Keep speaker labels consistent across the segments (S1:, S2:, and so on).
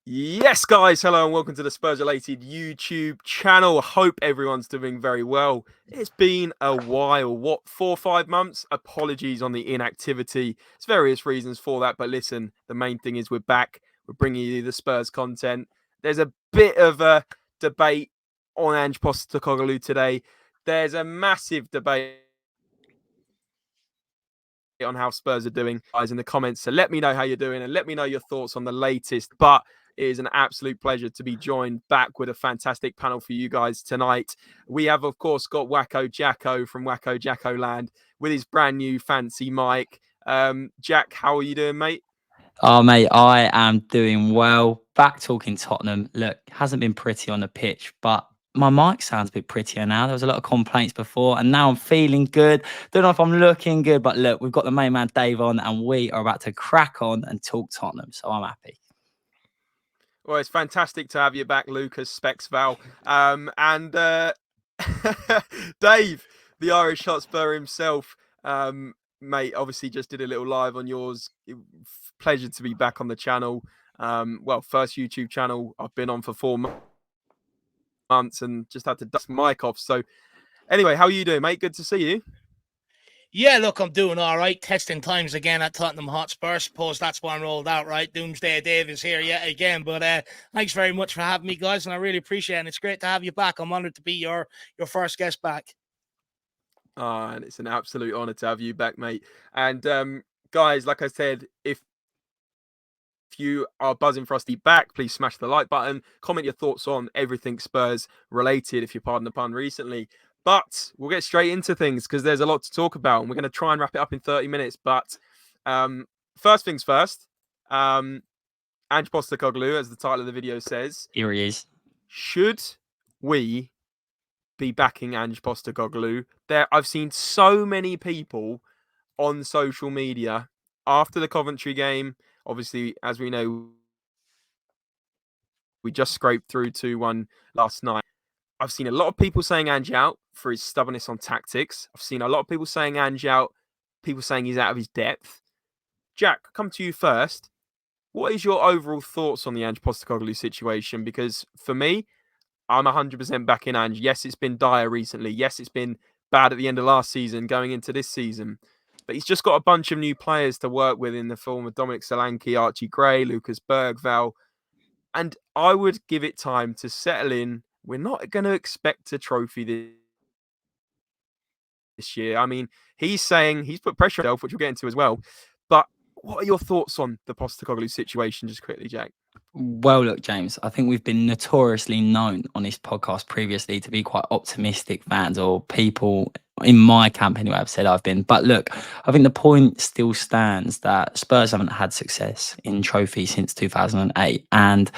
S1: Yes, guys, hello and welcome to the SpursRelated YouTube channel. Hope everyone's doing very well. It's been a while, what, 4 or 5 months? Apologies on the inactivity. There's various reasons for that, but listen, the main thing is we're back. We're bringing you the Spurs content. There's a bit of a debate on Ange Postecoglou today. There's a massive debate on how Spurs are doing, guys, in the comments. So let me know how you're doing and let me know your thoughts on the latest. But it is an absolute pleasure to be joined back with a fantastic panel for you guys tonight. We have, of course, got Wacko Jacko from Wacko Jacko Land with his brand new fancy mic. Jack, how are you doing, mate?
S2: Oh, mate, I am doing well. Back talking Tottenham. Look, hasn't been pretty on the pitch, but my mic sounds a bit prettier now. There was a lot of complaints before, and now I'm feeling good. Don't know if I'm looking good, but look, we've got the main man Dave on, and we are about to crack on and talk Tottenham. So I'm happy.
S1: Well, it's fantastic to have you back, Lucas Spexval. And Dave, the Irish Hotspur himself, mate, obviously just did a little live on yours. Pleasure to be back on the channel. First YouTube channel I've been on for 4 months and just had to dust mic off. So anyway, how are you doing, mate? Good to see you.
S3: Yeah, look, I'm doing all right. Testing times again at Tottenham Hotspur. Suppose that's one rolled out, right? Doomsday Dave is here yet again. But thanks very much for having me, guys, and I really appreciate it. And it's great to have you back. I'm honored to be your first guest back.
S1: And it's an absolute honor to have you back, mate. And guys, like I said, if you are buzzing for us to be back, please smash the like button. Comment your thoughts on everything Spurs related, if you pardon the pun, recently. But we'll get straight into things because there's a lot to talk about, and we're going to try and wrap it up in 30 minutes. But first things first, Ange Postecoglou, as the title of the video says,
S2: Here he is.
S1: should we be backing Ange Postecoglou? I've seen so many people on social media after the Coventry game. Obviously, as we know, we just scraped through 2-1 last night. I've seen a lot of people saying Ange out for his stubbornness on tactics. I've seen a lot of people saying Ange out, people saying he's out of his depth. Jack, come to you first. What is your overall thoughts on the Ange Postecoglou situation? Because for me, I'm 100% back in Ange. Yes, it's been dire recently. Yes, it's been bad at the end of last season, going into this season. But he's just got a bunch of new players to work with in the form of Dominic Solanke, Archie Gray, Lucas Bergvall. And I would give it time to settle in. We're not going to expect a trophy this year. I mean, he's saying he's put pressure on himself, which we'll get into as well. But what are your thoughts on the Postecoglou situation, just quickly, Jack?
S2: Well, look, James, I think we've been notoriously known on this podcast previously to be quite optimistic fans, or people in my camp anyway have said I've been. But look, I think the point still stands that Spurs haven't had success in trophies since 2008. And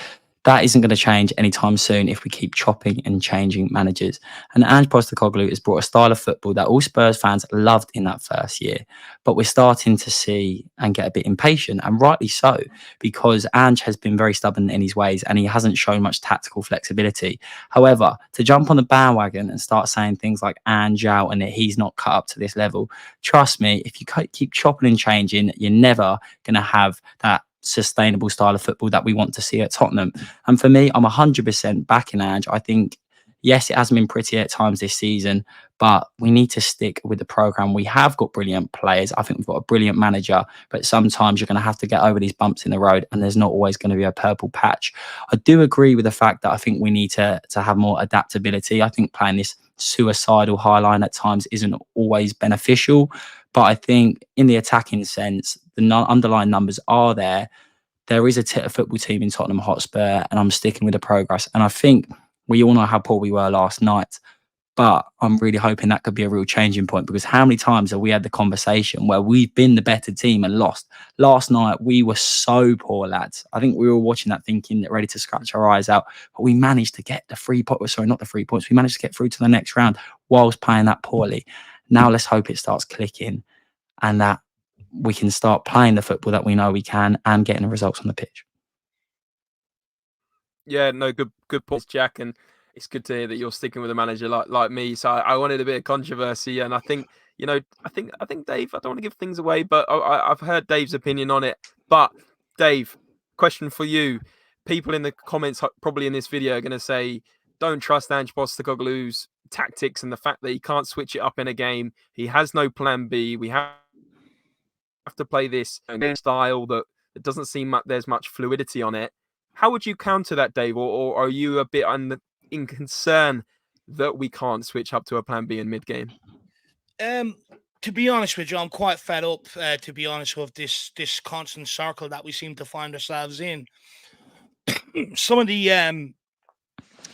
S2: that isn't going to change anytime soon if we keep chopping and changing managers. And Ange Postecoglou has brought a style of football that all Spurs fans loved in that first year. But we're starting to see and get a bit impatient, and rightly so, because Ange has been very stubborn in his ways and he hasn't shown much tactical flexibility. However, to jump on the bandwagon and start saying things like Ange out and that he's not cut up to this level, trust me, if you keep chopping and changing, you're never going to have that sustainable style of football that we want to see at Tottenham. And for me, I'm 100% backing Ange. I think, yes, it hasn't been pretty at times this season, but we need to stick with the programme. We have got brilliant players. I think we've got a brilliant manager, but sometimes you're going to have to get over these bumps in the road, and there's not always going to be a purple patch. I do agree with the fact that I think we need to have more adaptability. I think playing this suicidal high line at times isn't always beneficial, but I think in the attacking sense, the underlying numbers are there. There is a football team in Tottenham Hotspur, and I'm sticking with the progress. And I think we all know how poor we were last night, but I'm really hoping that could be a real changing point, because how many times have we had the conversation where we've been the better team and lost? Last night, we were so poor, lads. I think we were watching that thinking, ready to scratch our eyes out, but we managed to get the 3 points. Sorry, not the 3 points. We managed to get through to the next round whilst playing that poorly. Now let's hope it starts clicking and that we can start playing the football that we know we can and getting the results on the pitch.
S1: Yeah, no, good points, Jack, and it's good to hear that you're sticking with a manager like me. So I wanted a bit of controversy, and I think I think Dave. I don't want to give things away, but I've heard Dave's opinion on it. But Dave, question for you: people in the comments probably in this video are going to say, don't trust Ange Postecoglou's tactics and the fact that he can't switch it up in a game. He has no plan B. We have to play this style that doesn't seem like there's much fluidity on it. How would you counter that, Dave? Or are you a bit in concern that we can't switch up to a plan B in mid-game?
S3: To be honest with you, I'm quite fed up, to be honest, with this constant circle that we seem to find ourselves in. Some of the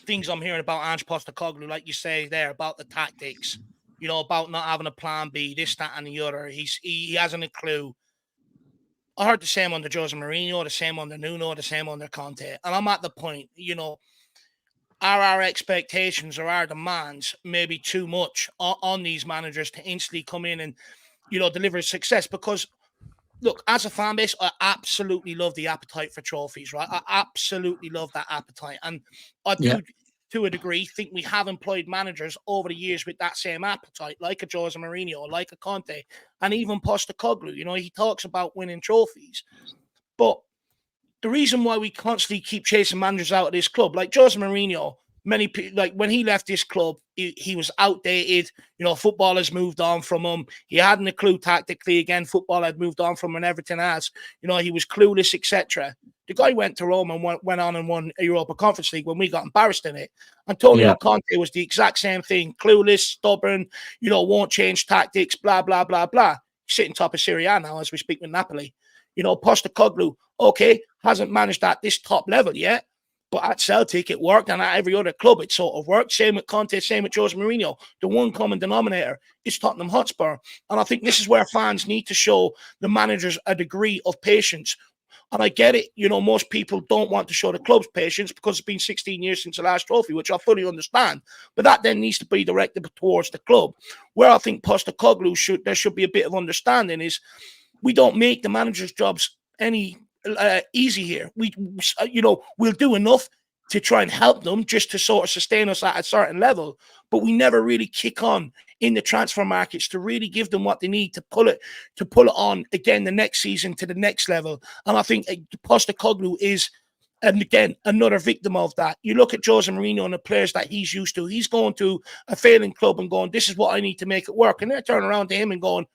S3: things I'm hearing about Ange Postecoglou, like you say there, about the tactics, you know, about not having a plan B, this, that, and the other. He hasn't a clue. I heard the same under Jose Mourinho, the same under Nuno, the same under Conte. And I'm at the point, you know, are our expectations or our demands maybe too much on these managers to instantly come in and, you know, deliver success? Because, look, as a fan base, I absolutely love the appetite for trophies, right? I absolutely love that appetite. And I do, to a degree, think we have employed managers over the years with that same appetite, like a Jose Mourinho, like a Conte, and even Postecoglou. You know, he talks about winning trophies. But the reason why we constantly keep chasing managers out of this club, like Jose Mourinho, many people, like when he left this club, he was outdated. You know, football has moved on from him. He hadn't a clue tactically. Again, football had moved on from him and everything else. You know, he was clueless, etc. The guy went to Rome and went on and won a Europa Conference League when we got embarrassed in it. Antonio Conte was the exact same thing. Clueless, stubborn, you know, won't change tactics, blah, blah, blah, blah. Sitting top of Serie A now as we speak with Napoli. You know, Postecoglou, okay, hasn't managed at this top level yet, but at Celtic it worked, and at every other club it sort of worked. Same with Conte, same with Jose Mourinho. The one common denominator is Tottenham Hotspur. And I think this is where fans need to show the managers a degree of patience. And I get it, you know, most people don't want to show the club's patience because it's been 16 years since the last trophy, which I fully understand. But that then needs to be directed towards the club. Where I think Postecoglou there should be a bit of understanding is we don't make the managers' jobs any easy here. You know, we'll do enough to try and help them just to sort of sustain us at a certain level, but we never really kick on in the transfer markets to really give them what they need to pull it on again the next season to the next level. And I think Postecoglou is, and again, another victim of that. You look at Jose Mourinho and the players that he's used to. He's going to a failing club and going, this is what I need to make it work. And they're turning around to him and going,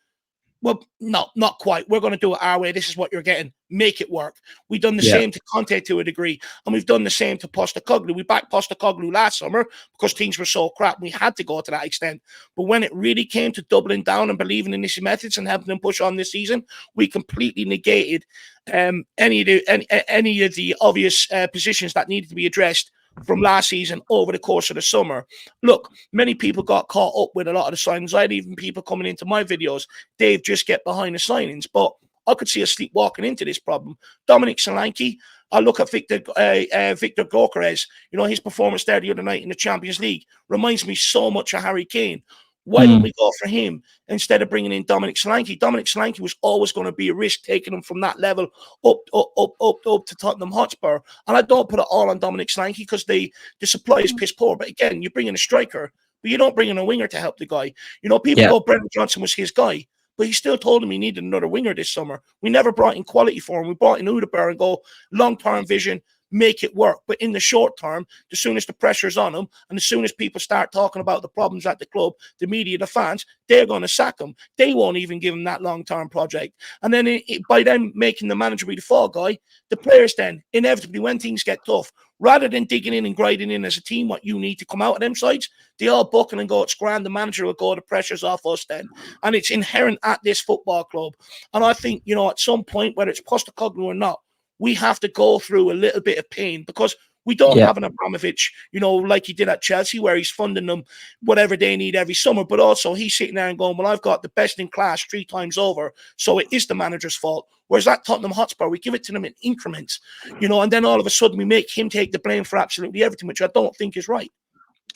S3: well, no, not quite. We're going to do it our way. This is what you're getting. Make it work. We've done the same to Conte to a degree, and we've done the same to Postecoglou. We backed Postecoglou last summer because things were so crap. We had to go to that extent. But when it really came to doubling down and believing in his methods and helping them push on this season, we completely negated any of the obvious positions that needed to be addressed from last season over the course of the summer. Look, many people got caught up with a lot of the signings. I had even people coming into my videos, Dave, just get behind the signings. But I could see us sleepwalking into this problem. Dominic Solanke, I look at Victor Gyökeres, you know, his performance there the other night in the Champions League reminds me so much of Harry Kane. Why don't we go for him instead of bringing in Dominic Solanke? Dominic Solanke was always going to be a risk, taking him from that level up to Tottenham Hotspur. And I don't put it all on Dominic Solanke because the supply is piss poor. But again, you bring in a striker, but you don't bring in a winger to help the guy. You know, people go, Brendan Johnson was his guy, but he still told him he needed another winger this summer. We never brought in quality for him. We brought in Hotspur and go long-term vision, make it work. But in the short term, as soon as the pressure's on him and as soon as people start talking about the problems at the club, the media, the fans, they're going to sack him. They won't even give him that long-term project. And then by them making the manager be the fall guy, the players then, inevitably, when things get tough, rather than digging in and grinding in as a team what you need to come out of them sides, they all buckle and go, it's grand, the manager will go, the pressure's off us then. And it's inherent at this football club. And I think, you know, at some point, whether it's Postecoglou or not, we have to go through a little bit of pain because we don't have an Abramovich, you know, like he did at Chelsea, where he's funding them whatever they need every summer. But also he's sitting there and going, well, I've got the best in class 3 times over, so it is the manager's fault. Whereas at Tottenham Hotspur, we give it to them in increments, you know, and then all of a sudden we make him take the blame for absolutely everything, which I don't think is right.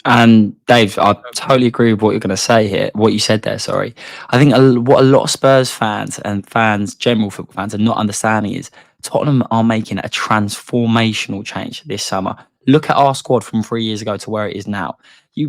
S2: And Dave, I totally agree with what you're going to say here, what you said there, sorry. I think what a lot of Spurs fans and fans, general football fans, are not understanding is Tottenham are making a transformational change this summer. Look at our squad from 3 years ago to where it is now.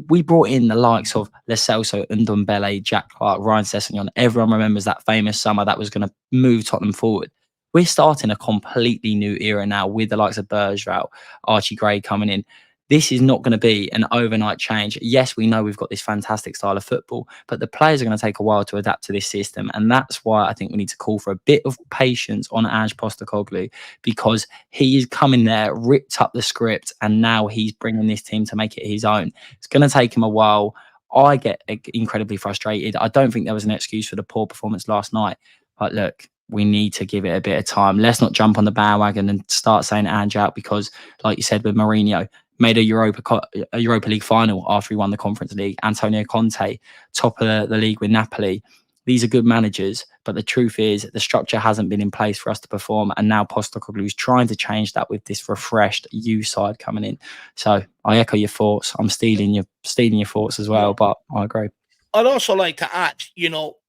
S2: We brought in the likes of Lo Celso, Ndombele, Jack Clark, Ryan Sessegnon. Everyone remembers that famous summer that was going to move Tottenham forward. we're starting a completely new era now with the likes of Bergerac, Archie Gray coming in. This is not going to be an overnight change. Yes, we know we've got this fantastic style of football, but the players are going to take a while to adapt to this system. And that's why I think we need to call for a bit of patience on Ange Postecoglou, because he is coming there, ripped up the script, and now he's bringing this team to make it his own. It's going to take him a while. I get incredibly frustrated. I don't think there was an excuse for the poor performance last night. But look, we need to give it a bit of time. Let's not jump on the bandwagon and start saying Ange out because, like you said with Mourinho, made a Europa League final after he won the Conference League. Antonio Conte, top of the league with Napoli. These are good managers, but the truth is the structure hasn't been in place for us to perform. And now Postecoglou is trying to change that with this refreshed U side coming in. So I echo your thoughts. I'm stealing your thoughts as well, but I agree.
S3: I'd also like to add,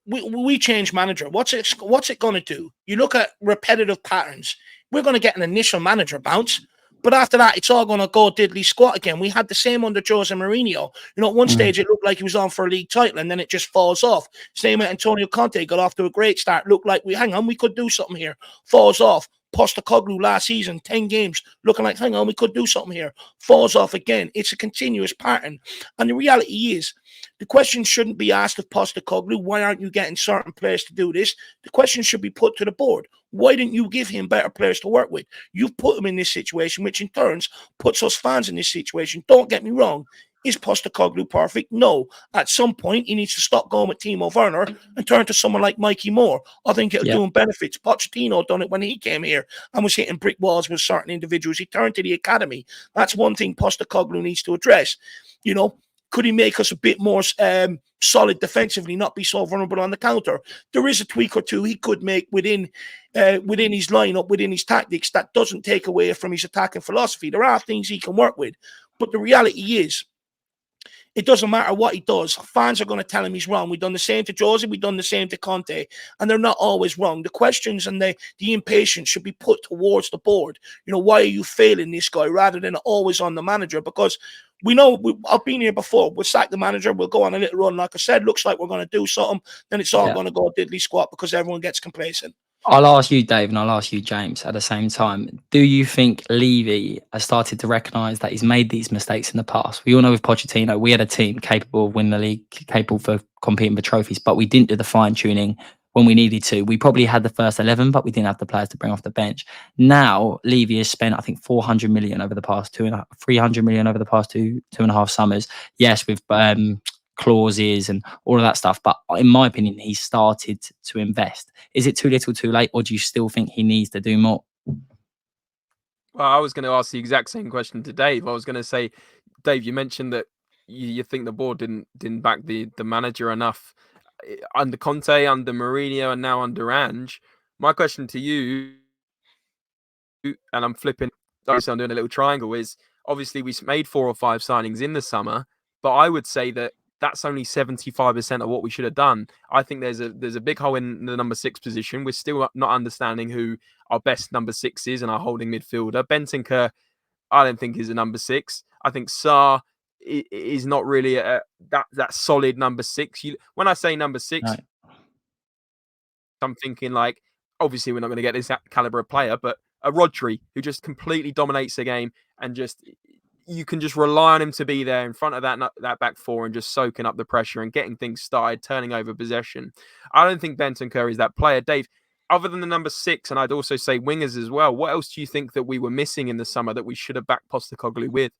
S3: we change manager. What's it going to do? You look at repetitive patterns. We're going to get an initial manager bounce. But after that, it's all going to go diddly squat again. We had the same under Jose Mourinho. At one stage, it looked like he was on for a league title, and then it just falls off. Same with Antonio Conte, got off to a great start. Looked like, we could do something here. Falls off. Postecoglou last season, 10 games, looking like, we could do something here. Falls off again. It's a continuous pattern. And the reality is, the question shouldn't be asked of Postecoglou, why aren't you getting certain players to do this? The question should be put to the board. Why didn't you give him better players to work with? You've put him in this situation, which in turn puts us fans in this situation. Don't get me wrong. Is Postecoglou perfect? No. At some point, he needs to stop going with Timo Werner and turn to someone like Mikey Moore. I think it'll do him benefits. Pochettino done it when he came here and was hitting brick walls with certain individuals. He turned to the academy. That's one thing Postecoglou needs to address. Could he make us a bit more solid defensively, not be so vulnerable on the counter? There is a tweak or two he could make within his lineup, within his tactics, that doesn't take away from his attacking philosophy. There are things he can work with. But the reality is, it doesn't matter what he does. Fans are going to tell him he's wrong. We've done the same to Jose. We've done the same to Conte. And they're not always wrong. The questions and the impatience should be put towards the board. Why are you failing this guy rather than always on the manager? Because we know, I've been here before. We'll sack the manager. We'll go on a little run. Like I said, looks like we're going to do something. Then it's all going to go diddly squat because everyone gets complacent.
S2: I'll ask you, Dave, and I'll ask you, James, at the same time. Do you think Levy has started to recognise that he's made these mistakes in the past? We all know with Pochettino, we had a team capable of winning the league, capable for competing for trophies, but we didn't do the fine-tuning when we needed to. We probably had the first 11, but we didn't have the players to bring off the bench. Now, Levy has spent, I think, 400 million over the past 300 million over the past two and a half summers. Yes, with clauses and all of that stuff, but in my opinion, he's started to invest. Is it too little too late, or do you still think he needs to do more?
S1: Well, I was going to ask the exact same question to Dave. I was going to say, Dave, you mentioned that you think the board didn't back the manager enough under Conte, under Mourinho, and now under Ange. My question to you, and I'm flipping, obviously I'm doing a little triangle, is obviously we made 4 or 5 signings in the summer, but I would say that that's only 75% of what we should have done. I think there's a big hole in the number 6 position. We're still not understanding who our best number 6 is and our holding midfielder. Bentancur, I don't think is a number 6. I think Sarr is not really that solid number 6. When I say number 6, right, I'm thinking like, obviously we're not going to get this caliber of player, but a Rodri who just completely dominates the game and just, you can just rely on him to be there in front of that back four and just soaking up the pressure and getting things started, turning over possession. I don't think Bentancur is that player. Dave, other than the number 6, and I'd also say wingers as well, what else do you think that we were missing in the summer that we should have backed Postecoglou with?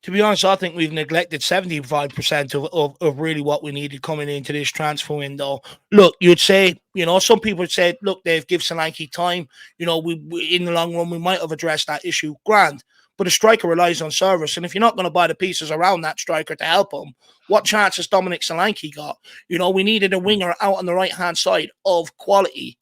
S3: To be honest, I think we've neglected 75% of really what we needed coming into this transfer window. Look, you'd say, some people would say, look, Dave, give Solanke time. We in the long run, we might have addressed that issue. Grand. But a striker relies on service. And if you're not going to buy the pieces around that striker to help him, what chance has Dominic Solanke got? We needed a winger out on the right-hand side of quality.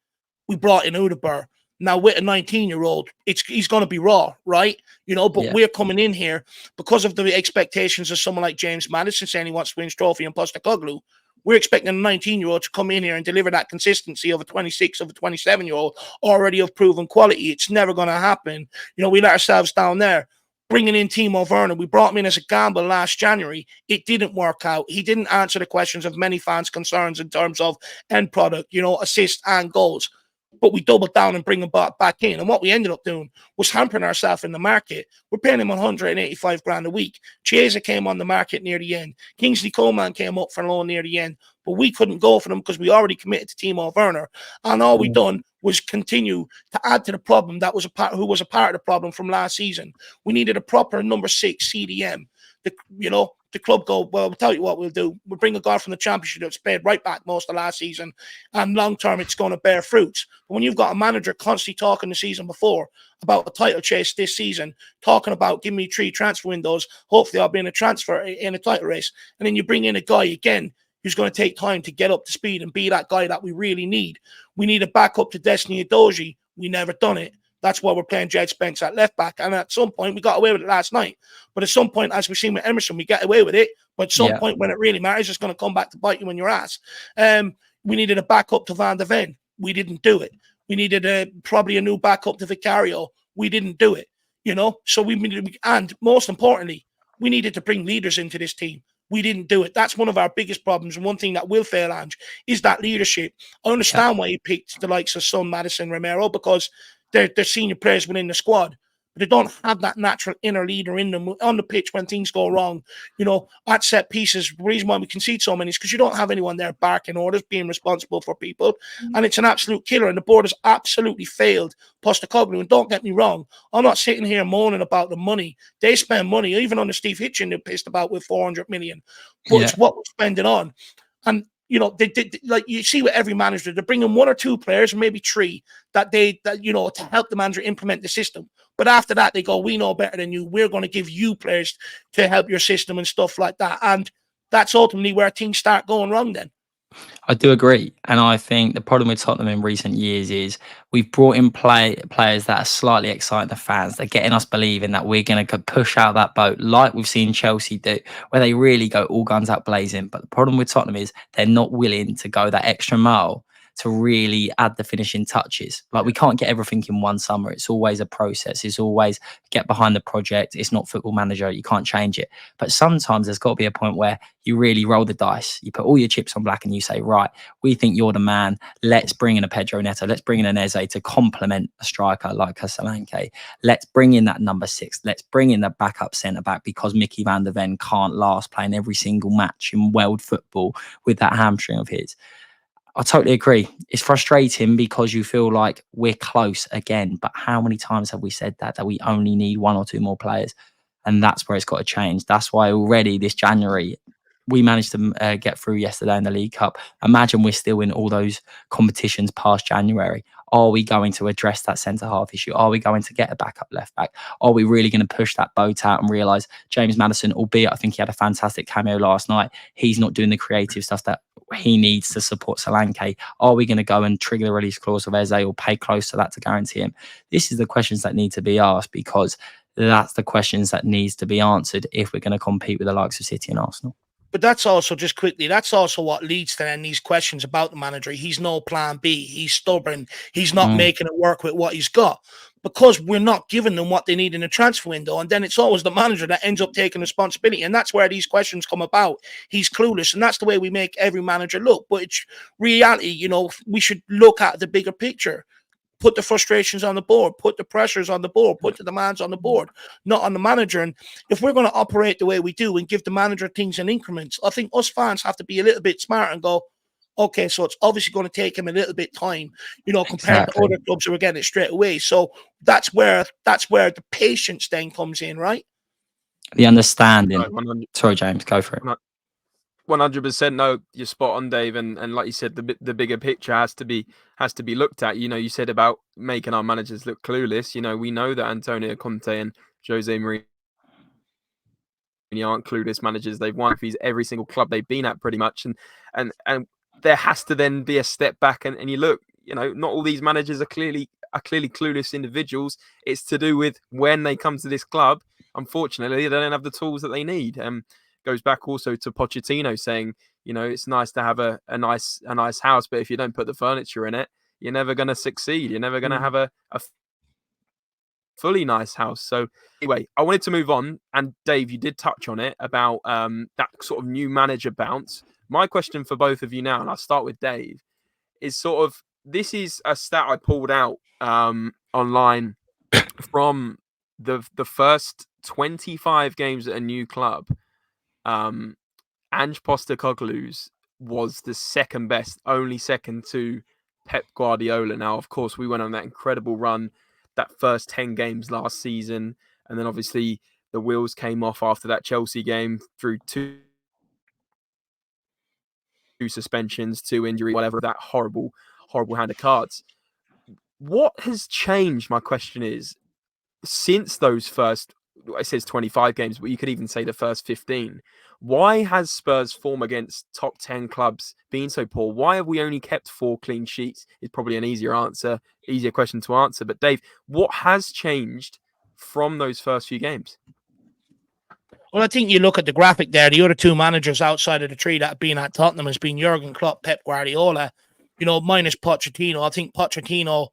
S3: We brought in Hotspur. Now, with a 19-year-old, he's going to be raw, right? But we're coming in here because of the expectations of someone like James Maddison saying he wants to win his trophy and Postecoglou. We're expecting a 19-year-old to come in here and deliver that consistency of a 26, of a 27-year-old already of proven quality. It's never going to happen. We let ourselves down there. Bringing in Timo Werner, we brought him in as a gamble last January. It didn't work out. He didn't answer the questions of many fans' concerns in terms of end product, assists and goals. but we doubled down and bring him back in. And what we ended up doing was hampering ourselves in the market. We're paying him 185 grand a week. Chiesa came on the market near the end. Kingsley Coman came up for loan near the end, but we couldn't go for them because we already committed to Timo Werner. And all we done was continue to add to the problem that was who was a part of the problem from last season. We needed a proper number 6 CDM. The club go, well, we'll tell you what we'll do. We'll bring a guy from the Championship that's paid right back most of last season, and long term it's going to bear fruits. But when you've got a manager constantly talking the season before about a title chase this season, talking about give me 3 transfer windows, hopefully I'll be in a transfer in a title race, and then you bring in a guy again who's going to take time to get up to speed and be that guy that we really need. We need a backup to Destiny Udogie. We never done it. That's why we're playing Jed Spence at left back. And at some point, we got away with it last night. But at some point, as we've seen with Emerson, we get away with it. But at some point, when it really matters, it's going to come back to bite you in your ass. We needed a backup to Van der Ven. We didn't do it. We needed probably a new backup to Vicario. We didn't do it. So and most importantly, we needed to bring leaders into this team. We didn't do it. That's one of our biggest problems. And one thing that will fail, Ange, is that leadership. I understand why he picked the likes of Son, Madison, Romero, because they're senior players within the squad, but they don't have that natural inner leader in them on the pitch when things go wrong. At set pieces, the reason why we concede so many is because you don't have anyone there barking orders, being responsible for people, and it's an absolute killer, and the board has absolutely failed Postecoglou. And don't get me wrong, I'm not sitting here moaning about the money. They spend money, even on the Steve Hitchen they're pissed about with 400 million, but it's what we're spending on. And they like you see with every manager, they're bringing 1 or 2 players, maybe 3, that to help the manager implement the system. But after that, they go, we know better than you. We're going to give you players to help your system and stuff like that. And that's ultimately where things start going wrong then.
S2: I do agree. And I think the problem with Tottenham in recent years is we've brought in players that are slightly exciting the fans. They're getting us believing that we're going to push out that boat like we've seen Chelsea do, where they really go all guns out blazing. But the problem with Tottenham is they're not willing to go that extra mile to really add the finishing touches. Like we can't get everything in one summer. It's always a process. It's always get behind the project. It's not Football Manager. You can't change it. But sometimes there's got to be a point where you really roll the dice. You put all your chips on black and you say, right, we think you're the man. Let's bring in a Pedro Neto. Let's bring in an Eze to complement a striker like a Solanke. Let's bring in that number 6. Let's bring in the backup centre-back because Mickey van der Ven can't last playing every single match in world football with that hamstring of his. I totally agree. It's frustrating because you feel like we're close again. But how many times have we said that we only need 1 or 2 more players? And that's where it's got to change. That's why already this January, we managed to get through yesterday in the League Cup. Imagine we're still in all those competitions past January. Are we going to address that centre-half issue? Are we going to get a backup left-back? Are we really going to push that boat out and realise James Maddison, albeit I think he had a fantastic cameo last night, he's not doing the creative stuff that he needs to support Solanke? Are we going to go and trigger the release clause of Eze or pay close to that to guarantee him? This is the questions that need to be asked, because that's the questions that needs to be answered if we're going to compete with the likes of City and Arsenal.
S3: But that's also, just quickly, that's also what leads to then these questions about the manager. He's no plan B. He's stubborn. He's not making it work with what he's got, because we're not giving them what they need in the transfer window. And then it's always the manager that ends up taking responsibility. And that's where these questions come about. He's clueless. And that's the way we make every manager look. But it's reality, we should look at the bigger picture. Put the frustrations on the board, put the pressures on the board, put the demands on the board, not on the manager. And if we're going to operate the way we do and give the manager things in increments, I think us fans have to be a little bit smart and go, okay, so it's obviously going to take him a little bit time, compared to other clubs who are getting it straight away. So that's where the patience then comes in, right?
S2: The understanding. Sorry, James, go for it.
S1: 100%. No, you're spot on, Dave. And like you said, the bigger picture has to be looked at. You said about making our managers look clueless. We know that Antonio Conte and Jose Mourinho aren't clueless managers. They've won fees every single club they've been at, pretty much. And there has to then be a step back. And you look, not all these managers are clearly clueless individuals. It's to do with when they come to this club. Unfortunately, they don't have the tools that they need. Goes back also to Pochettino saying, it's nice to have a nice house, but if you don't put the furniture in it, you're never going to succeed. You're never going to have a fully nice house. So anyway, I wanted to move on. And Dave, you did touch on it about that sort of new manager bounce. My question for both of you now, and I'll start with Dave, is sort of this is a stat I pulled out online from the first 25 games at a new club. Ange Postecoglou's was the second best, only second to Pep Guardiola. Now, of course, we went on that incredible run, that first 10 games last season, and then obviously the wheels came off after that Chelsea game through two suspensions, 2 injury, whatever, that horrible hand of cards. What has changed, my question is, since those first, it says 25 games, but you could even say the first 15, why has Spurs' form against top 10 clubs been so poor? Why have we only kept 4 clean sheets? Is probably an easier question to answer. But Dave, what has changed from those first few games?
S3: Well, I think you look at the graphic there, the other 2 managers outside of the 3 that have been at Tottenham has been Jurgen Klopp, Pep Guardiola, minus Pochettino. I think Pochettino,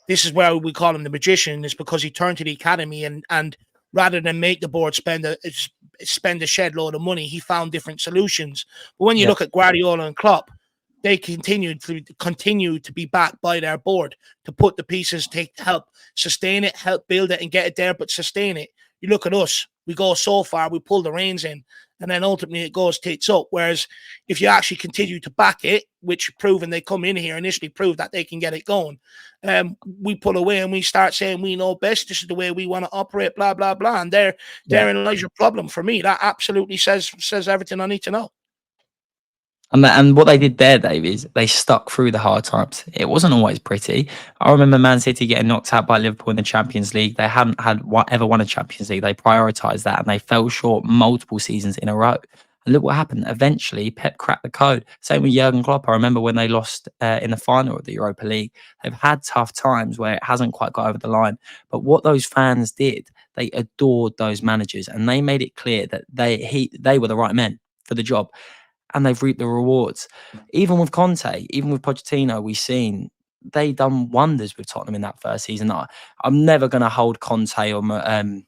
S3: this is where we call him the magician, is because he turned to the academy and rather than make the board spend a shed load of money, he found different solutions. But when you look at Guardiola and Klopp, they continue to be backed by their board to put the pieces to help sustain it, help build it and get it there, but sustain it. You look at us, we go so far, we pull the reins in, and then ultimately it goes tits up. Whereas if you actually continue to back it, which proven they come in here initially prove that they can get it going, we pull away and we start saying we know best, this is the way we want to operate, blah, blah, blah. And therein lies your problem for me. That absolutely says everything I need to know.
S2: And what they did there, Dave, is they stuck through the hard times. It wasn't always pretty. I remember Man City getting knocked out by Liverpool in the Champions League. They hadn't ever won a Champions League. They prioritised that and they fell short multiple seasons in a row. And look what happened. Eventually, Pep cracked the code. Same with Jurgen Klopp. I remember when they lost in the final of the Europa League. They've had tough times where it hasn't quite got over the line. But what those fans did, they adored those managers and they made it clear that they were the right men for the job. And they've reaped the rewards. Even with Conte, even with Pochettino, we've seen they done wonders with Tottenham in that first season. I'm never going to hold Conte or Mourinho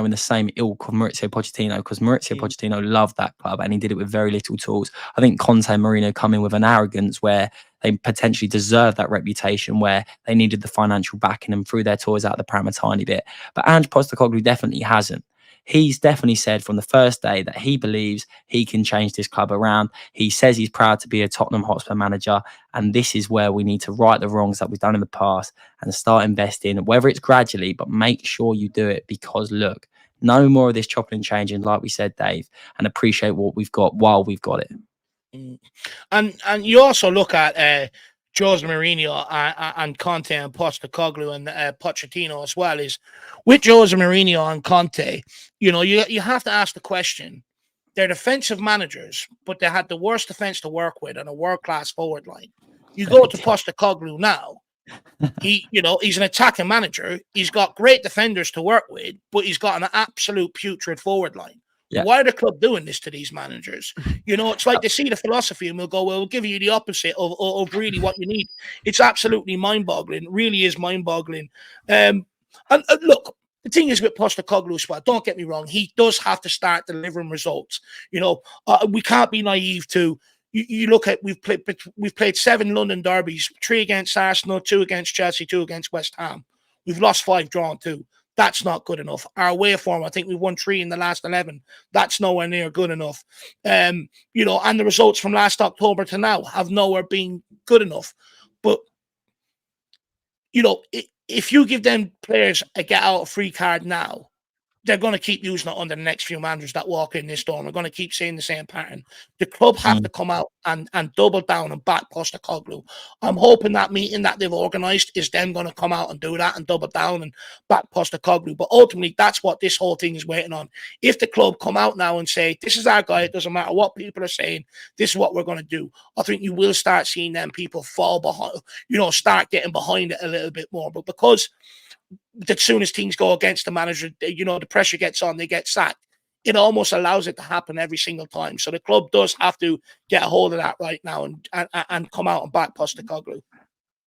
S2: in the same ilk of Maurizio Pochettino, because Maurizio Pochettino loved that club and he did it with very little tools. I think Conte and Mourinho come in with an arrogance where they potentially deserve that reputation, where they needed the financial backing and threw their toys out the pram a tiny bit. But Ange Postecoglou definitely hasn't. He's definitely said from the first day that he believes he can change this club around. He says he's proud to be a Tottenham Hotspur manager. And this is where we need to right the wrongs that we've done in the past and start investing, whether it's gradually, but make sure you do it, because look, no more of this chopping and changing, like we said, Dave, and appreciate what we've got while we've got it.
S3: And you also look at Jose Mourinho and Conte and Postecoglou and Pochettino as well. Is with Jose Mourinho and Conte, you have to ask the question. They're defensive managers, but they had the worst defense to work with and a world-class forward line. You go to Postecoglou now. He's an attacking manager. He's got great defenders to work with, but he's got an absolute putrid forward line. Yeah. Why are the club doing this to these managers? It's like they see the philosophy and we'll go, well, we'll give you the opposite of really what you need. It's absolutely mind-boggling. It really is mind-boggling. And look, the thing is with Postecoglou, don't get me wrong, he does have to start delivering results. We can't be naive to. You look at we've played 7 London derbies, 3 against Arsenal, 2 against Chelsea, 2 against West Ham. We've lost 5, drawn 2. That's not good enough. Our away form, I think we won 3 in the last 11. That's nowhere near good enough. And the results from last October to now have nowhere been good enough. But, if you give them players a get out of free card now, they're going to keep using it under the next few managers that walk in this door. We're going to keep seeing the same pattern. The club have to come out and double down and back Postecoglou. I'm hoping that meeting that they've organised is them going to come out and do that and double down and back Postecoglou. But ultimately, that's what this whole thing is waiting on. If the club come out now and say, this is our guy, it doesn't matter what people are saying, this is what we're going to do, I think you will start seeing them people fall behind, start getting behind it a little bit more. But because as soon as things go against the manager, the pressure gets on, they get sacked. It almost allows it to happen every single time. So the club does have to get a hold of that right now and come out and back Postecoglou.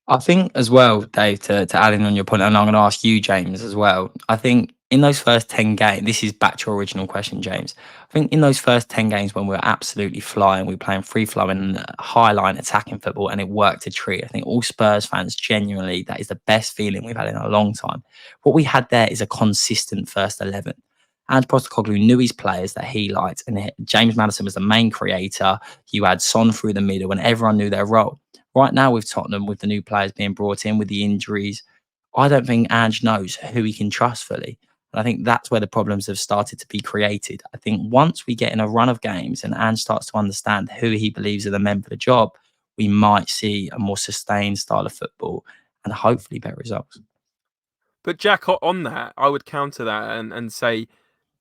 S2: I think as well, Dave, to add in on your point, and I'm going to ask you, James, as well. I think in those first 10 games, this is back to your original question, James. I think in those first 10 games when we were absolutely flying, we were playing free flowing, high line attacking football, and it worked a treat. I think all Spurs fans genuinely, that is the best feeling we've had in a long time. What we had there is a consistent first 11. Ange Postecoglou knew his players that he liked, and James Maddison was the main creator. You had Son through the middle, and everyone knew their role. Right now with Tottenham, with the new players being brought in, with the injuries, I don't think Ange knows who he can trust fully. And I think that's where the problems have started to be created. I think once we get in a run of games and Ange starts to understand who he believes are the men for the job, we might see a more sustained style of football and hopefully better results.
S1: But Jack, on that, I would counter that and say,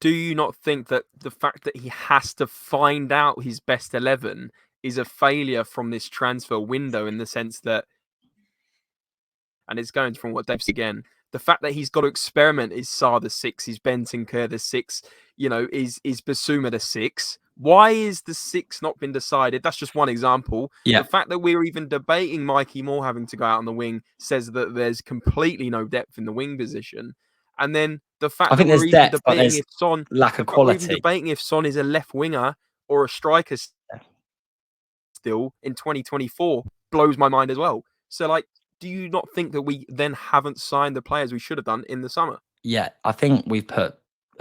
S1: do you not think that the fact that he has to find out his best 11 is a failure from this transfer window, in the sense that, and it's going from what Dave's again, the fact that he's got to experiment, is Sarr the 6, is Bentancur the 6, is Basuma the 6? Why is the 6 not been decided? That's just one example.
S2: Yeah.
S1: The fact that we're even debating Mikey Moore having to go out on the wing says that there's completely no depth in the wing position. And then the fact
S2: I think
S1: that we're
S2: there's
S1: even
S2: depth, but
S1: debating
S2: there's
S1: if Son,
S2: lack of
S1: but we're even
S2: quality.
S1: debating if Son is a left winger or a striker still in 2024, blows my mind as well. So, like, do you not think that we then haven't signed the players we should have done in the summer?
S2: Yeah, I think we've put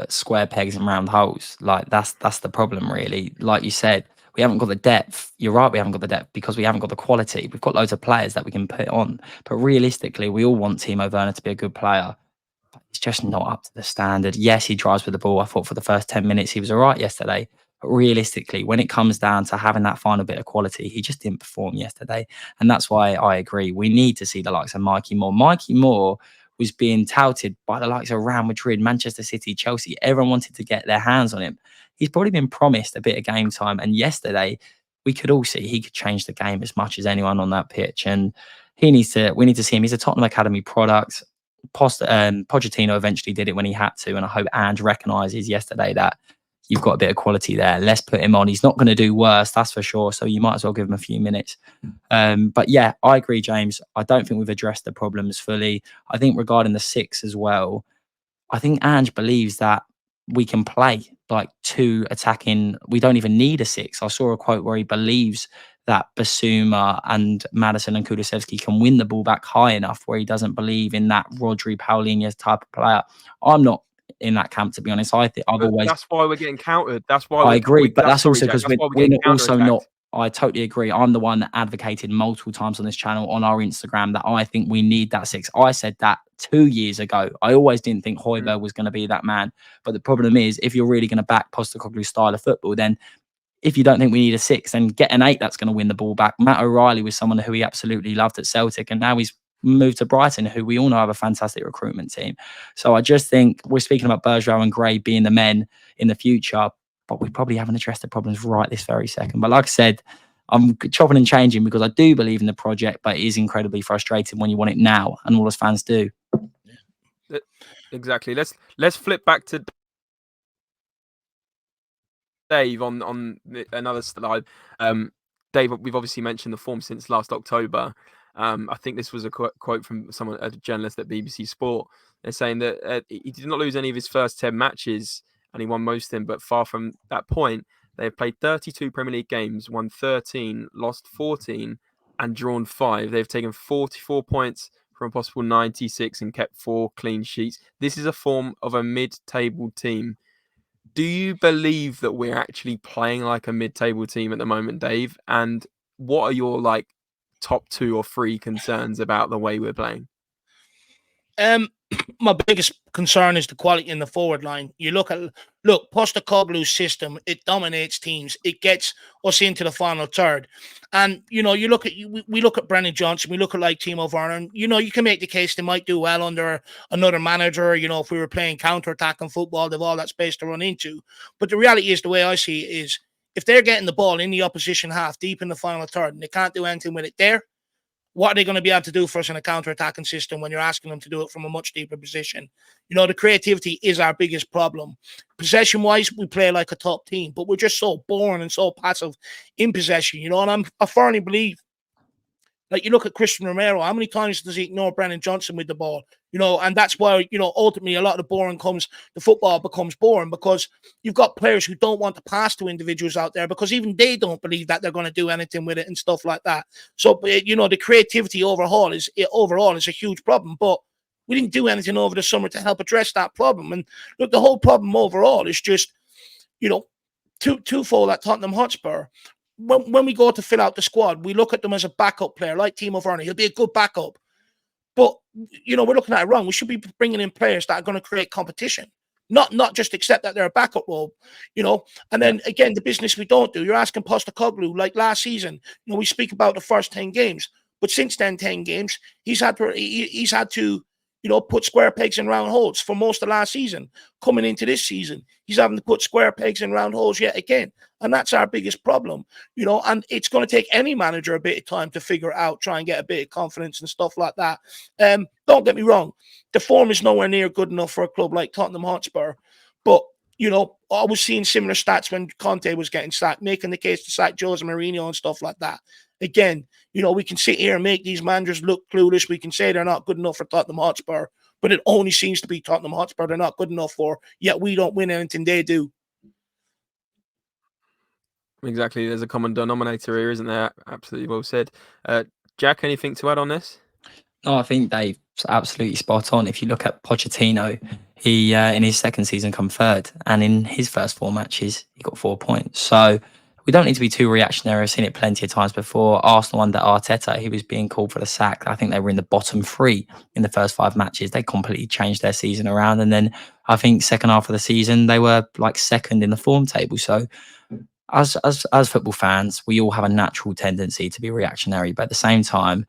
S2: square pegs in round holes. Like that's the problem, really. Like you said, we haven't got the depth. You're right, we haven't got the depth because we haven't got the quality. We've got loads of players that we can put on, but realistically, we all want Timo Werner to be a good player. It's just not up to the standard. Yes, he drives with the ball. I thought for the first 10 minutes he was all right yesterday. But realistically, when it comes down to having that final bit of quality, he just didn't perform yesterday. And that's why I agree. We need to see the likes of Mikey Moore. Mikey Moore was being touted by the likes of Real Madrid, Manchester City, Chelsea. Everyone wanted to get their hands on him. He's probably been promised a bit of game time. And yesterday, we could all see he could change the game as much as anyone on that pitch. And we need to see him. He's a Tottenham Academy product. Pochettino eventually did it when he had to, and I hope Ange recognises yesterday that you've got a bit of quality there. Let's put him on. He's not going to do worse, that's for sure. So you might as well give him a few minutes. But yeah, I agree, James. I don't think we've addressed the problems fully. I think regarding the 6 as well, I think Ange believes that we can play like 2 attacking. We don't even need a 6. I saw a quote where he believes that Basuma and Maddison and Kulusevski can win the ball back high enough, where he doesn't believe in that Rodri, Paulinho type of player. I'm not in that camp, to be honest. I think I've always.
S1: That's why we're getting countered. That's why
S2: I agree, but that's also
S1: Jack,
S2: because
S1: that's why
S2: we're
S1: getting
S2: also not.
S1: counterattacked.
S2: I totally agree. I'm the one that advocated multiple times on this channel, on our Instagram, that I think we need that 6. I said that 2 years ago. I always didn't think Hojbjerg was going to be that man. But the problem is, if you're really going to back Postecoglou's style of football, then if you don't think we need a 6, then get an 8 that's going to win the ball back. Matt O'Reilly was someone who he absolutely loved at Celtic, and now he's moved to Brighton, who we all know have a fantastic recruitment team. So I just think we're speaking about Bergeron and Gray being the men in the future, but we probably haven't addressed the problems right this very second. But like I said, I'm chopping and changing because I do believe in the project, but it is incredibly frustrating when you want it now, and all us fans do.
S1: Exactly. Let's flip back to Dave on another slide. Dave, we've obviously mentioned the form since last October. I think this was a quote from someone, a journalist at BBC Sport. They're saying that he did not lose any of his first 10 matches, and he won most of them. But far from that point, they have played 32 Premier League games, won 13, lost 14, and drawn 5. They've taken 44 points from a possible 96 and kept 4 clean sheets. This is a form of a mid-table team. Do you believe that we're actually playing like a mid-table team at the moment, Dave? And what are your top 2 or 3 concerns about the way we're playing?
S3: My biggest concern is the quality in the forward line. Look, Postecoglou's system, it dominates teams. It gets us into the final third. And, we look at Brennan Johnson, we look at Timo Werner, and, you can make the case they might do well under another manager. If we were playing counter-attacking football, they've all that space to run into. But the reality is, the way I see it is, if they're getting the ball in the opposition half deep in the final third and they can't do anything with it there, what are they going to be able to do for us in a counter-attacking system when you're asking them to do it from a much deeper position? The creativity is our biggest problem. Possession-wise, we play like a top team, but we're just so boring and so passive in possession, and I firmly believe Like, you look at Christian Romero, how many times does he ignore Brennan Johnson with the ball? And that's why, ultimately a lot of the football becomes boring, because you've got players who don't want to pass to individuals out there because even they don't believe that they're going to do anything with it and stuff like that. So, the creativity overall is a huge problem, but we didn't do anything over the summer to help address that problem. And look, the whole problem overall is just, twofold at Tottenham Hotspur. When we go to fill out the squad, we look at them as a backup player, like Timo Werner. He'll be a good backup. But, we're looking at it wrong. We should be bringing in players that are going to create competition, not just accept that they're a backup role, And then, again, the business we don't do. You're asking Postecoglou, like last season, we speak about the first 10 games. But since then 10 games, he's had to put square pegs in round holes for most of last season. Coming into this season, he's having to put square pegs in round holes yet again. And that's our biggest problem, and it's going to take any manager a bit of time to figure it out, try and get a bit of confidence and stuff like that. Don't get me wrong. The form is nowhere near good enough for a club like Tottenham Hotspur. But, I was seeing similar stats when Conte was getting sacked, making the case to sack Jose Mourinho and stuff like that. Again, we can sit here and make these managers look clueless. We can say they're not good enough for Tottenham Hotspur, but it only seems to be Tottenham Hotspur they're not good enough for, yet we don't win anything they do.
S1: Exactly. There's a common denominator here, isn't there? Absolutely well said. Jack, anything to add on this?
S2: No, I think Dave's absolutely spot on. If you look at Pochettino, he in his second season come third, and in his first 4 matches, he got 4 points. So we don't need to be too reactionary. I've seen it plenty of times before. Arsenal under Arteta, he was being called for the sack. I think they were in the bottom 3 in the first 5 matches. They completely changed their season around. And then I think second half of the season, they were like second in the form table. So as football fans, we all have a natural tendency to be reactionary. But at the same time,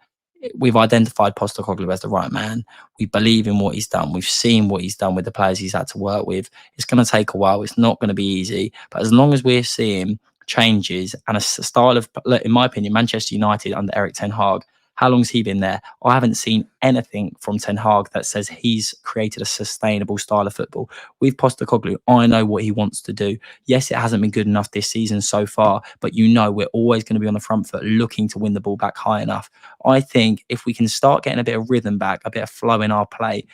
S2: we've identified Postecoglou as the right man. We believe in what he's done. We've seen what he's done with the players he's had to work with. It's going to take a while. It's not going to be easy. But as long as we're seeing changes and a style of, in my opinion, Manchester United under Eric Ten Hag, how long's he been there? I haven't seen anything from Ten Hag that says he's created a sustainable style of football. With Postecoglou, I know what he wants to do. Yes, it hasn't been good enough this season so far, but we're always going to be on the front foot looking to win the ball back high enough. I think if we can start getting a bit of rhythm back, a bit of flow in our play,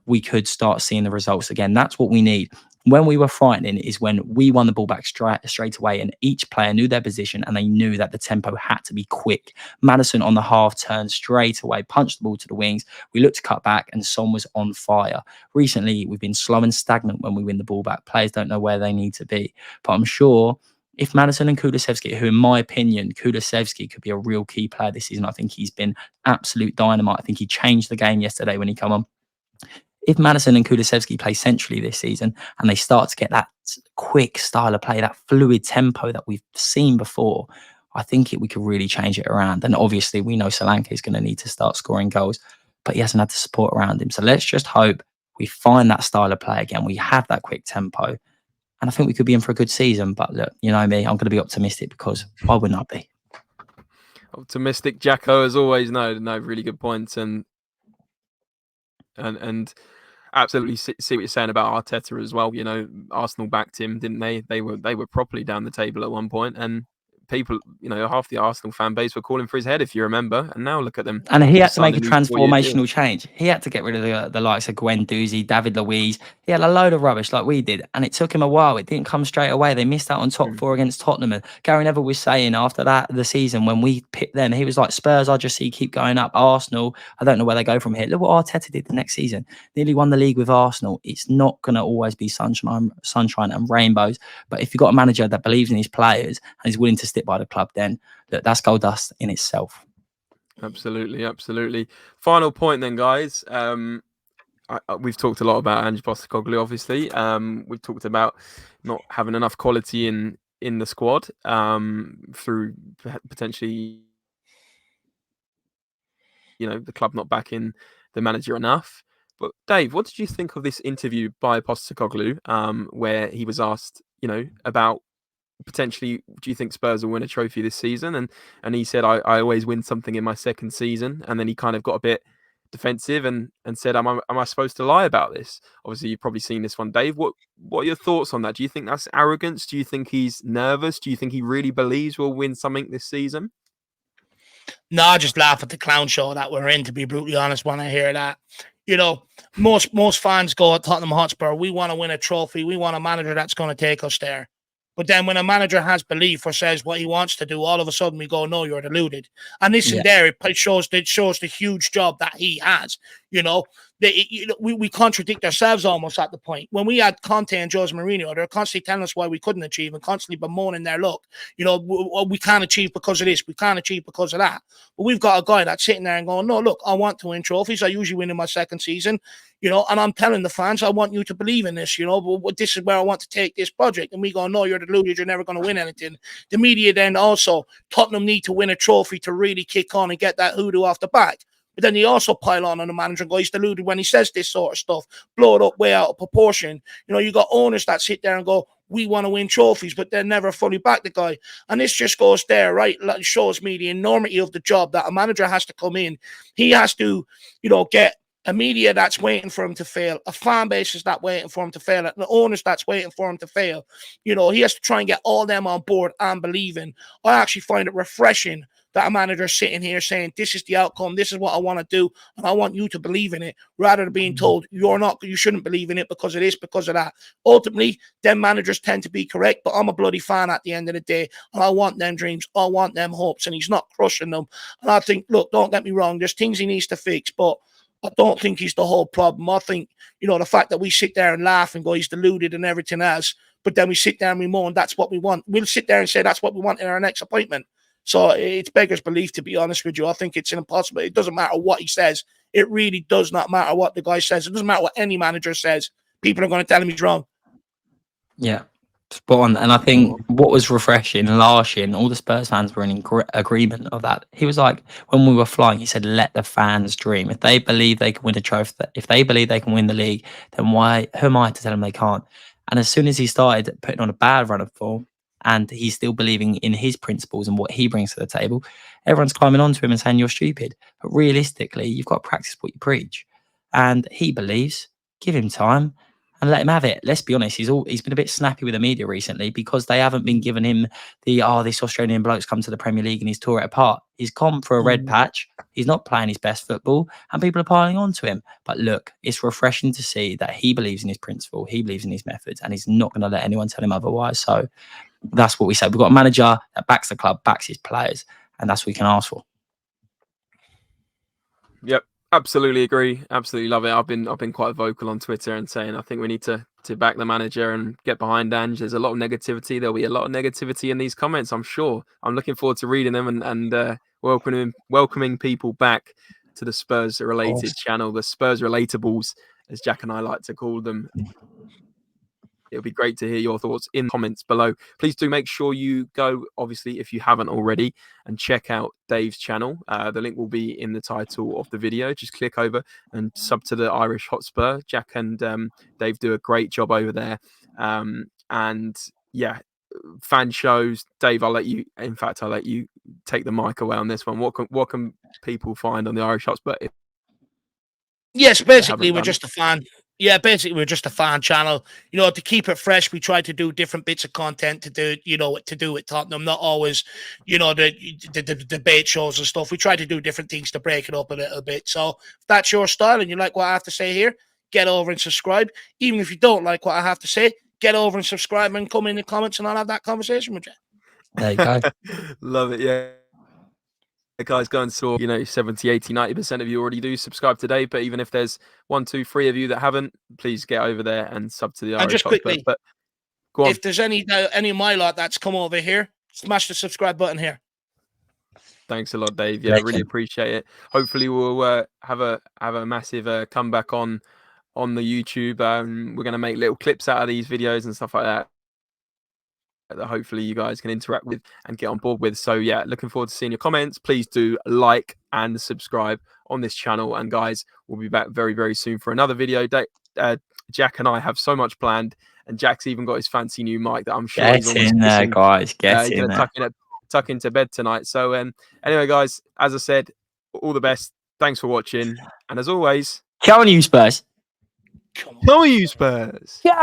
S2: we could start seeing the results again. That's what we need. When we were frightening is when we won the ball back straight away and each player knew their position and they knew that the tempo had to be quick. Maddison on the half turned straight away, punched the ball to the wings. We looked to cut back and Son was on fire. Recently, we've been slow and stagnant when we win the ball back. Players don't know where they need to be. But I'm sure if Maddison and Kulusevski, who in my opinion, Kulusevski could be a real key player this season. I think he's been absolute dynamite. I think he changed the game yesterday when he came on. If Maddison and Kulusevski play centrally this season and they start to get that quick style of play, that fluid tempo that we've seen before, I think we could really change it around. And obviously, we know Solanke is going to need to start scoring goals, but he hasn't had the support around him. So let's just hope we find that style of play again. We have that quick tempo. And I think we could be in for a good season. But look, you know me, I'm going to be optimistic because why wouldn't I be?
S1: Optimistic Jacko, as always. No, really good points. And absolutely see what you're saying about Arteta as well. Arsenal backed him, didn't they? They were properly down the table at one point, and people, half the Arsenal fan base were calling for his head, if you remember. And now look at them.
S2: And he had to make a transformational change. He had to get rid of the likes of Gwen Doozy, David Luiz. He had a load of rubbish like we did, and it took him a while. It didn't come straight away. They missed out on top 4 against Tottenham. And Gary Neville was saying after the season when we picked them, he was like, Spurs, I just see keep going up. Arsenal, I don't know where they go from here. Look what Arteta did the next season. Nearly won the league with Arsenal. It's not going to always be sunshine and rainbows. But if you've got a manager that believes in his players and is willing to stick by the club, then look, that's gold dust in itself.
S1: Absolutely. Final point then, guys. We've talked a lot about Ange Postecoglou, obviously. We've talked about not having enough quality in the squad through potentially, the club not backing the manager enough. But Dave, what did you think of this interview by Postecoglou, where he was asked, about potentially, do you think Spurs will win a trophy this season? And he said, I always win something in my second season. And then he kind of got a bit defensive and said, am I supposed to lie about this? Obviously, you've probably seen this one, Dave. What are your thoughts on that? Do you think that's arrogance? Do you think he's nervous? Do you think he really believes we'll win something this season?
S3: No, I just laugh at the clown show that we're in, to be brutally honest, when I hear that. You know, most fans go at Tottenham Hotspur, we want to win a trophy. We want a manager that's going to take us there. But then when a manager has belief or says what he wants to do, all of a sudden we go, no, you're deluded. And this and there, it shows the huge job that he has. You know, we contradict ourselves almost at the point. When we had Conte and Jose Mourinho, they're constantly telling us why we couldn't achieve and constantly bemoaning their luck. You know, we can't achieve because of this. We can't achieve because of that. But we've got a guy that's sitting there and going, no, look, I want to win trophies. I usually win in my second season. You know, and I'm telling the fans, I want you to believe in this, you know, but this is where I want to take this project. And we go, no, you're deluded. You're never going to win anything. The media then also, Tottenham need to win a trophy to really kick on and get that hoodoo off the back. But then they also pile on the manager and go, he's deluded when he says this sort of stuff, blow it up way out of proportion. You know, you got owners that sit there and go, we want to win trophies, but they're never fully back the guy. And this just goes there, right? It shows me the enormity of the job that a manager has to come in. He has to, you know, get a media that's waiting for him to fail, a fan base is that waiting for him to fail, and the owners that's waiting for him to fail. You know, he has to try and get all them on board and believing. I actually find it refreshing that a manager sitting here saying, this is the outcome, this is what I want to do, and I want you to believe in it, rather than being told you shouldn't believe in it because of this, because of that. Ultimately, them managers tend to be correct, but I'm a bloody fan at the end of the day, and I want them dreams, I want them hopes, and he's not crushing them. And I think, look, don't get me wrong, there's things he needs to fix, but I don't think he's the whole problem. I think, you know, the fact that we sit there and laugh and go, he's deluded and everything else, but then we sit there and we moan, that's what we want. We'll sit there and say that's what we want in our next appointment. So it's beggars belief, to be honest with you. I think it's impossible. It doesn't matter what he says. It really does not matter what the guy says. It doesn't matter what any manager says. People are going to tell him he's wrong.
S2: Yeah, spot on. And I think what was refreshing last year, and all the Spurs fans were in agreement of that. He was like, when we were flying, he said, let the fans dream. If they believe they can win a trophy, if they believe they can win the league, then who am I to tell them they can't? And as soon as he started putting on a bad run of form, and he's still believing in his principles and what he brings to the table, everyone's climbing onto him and saying you're stupid. But realistically, you've got to practice what you preach. And he believes, give him time and let him have it. Let's be honest, he's been a bit snappy with the media recently because they haven't been giving him this Australian bloke's come to the Premier League and he's tore it apart. He's gone for a red patch. He's not playing his best football and people are piling on to him. But look, it's refreshing to see that he believes in his principle, he believes in his methods, and he's not going to let anyone tell him otherwise. So that's what we said. We've got a manager that backs the club, backs his players, and that's what we can ask for.
S1: Yep, absolutely agree. Absolutely love it. I've been quite vocal on Twitter and saying I think we need to back the manager and get behind Ange. There's a lot of negativity. There'll be a lot of negativity in these comments, I'm sure. I'm looking forward to reading them and welcoming people back to the Spurs related channel, the Spurs relatables, as Jack and I like to call them. It'll be great to hear your thoughts in the comments below. Please do make sure you go, obviously, if you haven't already, and check out Dave's channel. The link will be in the title of the video. Just click over and sub to the Irish Hotspur. Jack and Dave do a great job over there. And yeah, fan shows. Dave, I'll let you take the mic away on this one. What can people find on the Irish Hotspur?
S3: Yes, basically, we're just a fan. Yeah, basically, we're just a fan channel. You know, to keep it fresh, we try to do different bits of content to do with Tottenham. Not always, the debate shows and stuff. We try to do different things to break it up a little bit. So if that's your style and you like what I have to say here, get over and subscribe. Even if you don't like what I have to say, get over and subscribe and come in the comments and I'll have that conversation with you.
S2: There you go.
S1: Love it, yeah. Guys, go and saw 70, 80, 90% of you already do subscribe today, but even if there's 1, 2, 3 of you that haven't, please get over there and sub to the Irish.
S3: And just quickly,
S1: but go on.
S3: If there's any of my lot that's come over here, smash the subscribe button here.
S1: Thanks a lot, Dave. Yeah, really appreciate it. Hopefully we'll have a massive comeback on the YouTube. We're going to make little clips out of these videos and stuff like that hopefully you guys can interact with and get on board with. So yeah, looking forward to seeing your comments. Please do like and subscribe on this channel, and guys, we'll be back very, very soon for another video. Jack and I have so much planned, and Jack's even got his fancy new mic that I'm sure
S2: get
S1: he's almost
S2: in there, guys. Get in there.
S1: Tuck into bed tonight. So anyway, guys, as I said, all the best. Thanks for watching, and as always,
S2: come on, you Spurs.
S1: Come on, you Spurs. Yeah.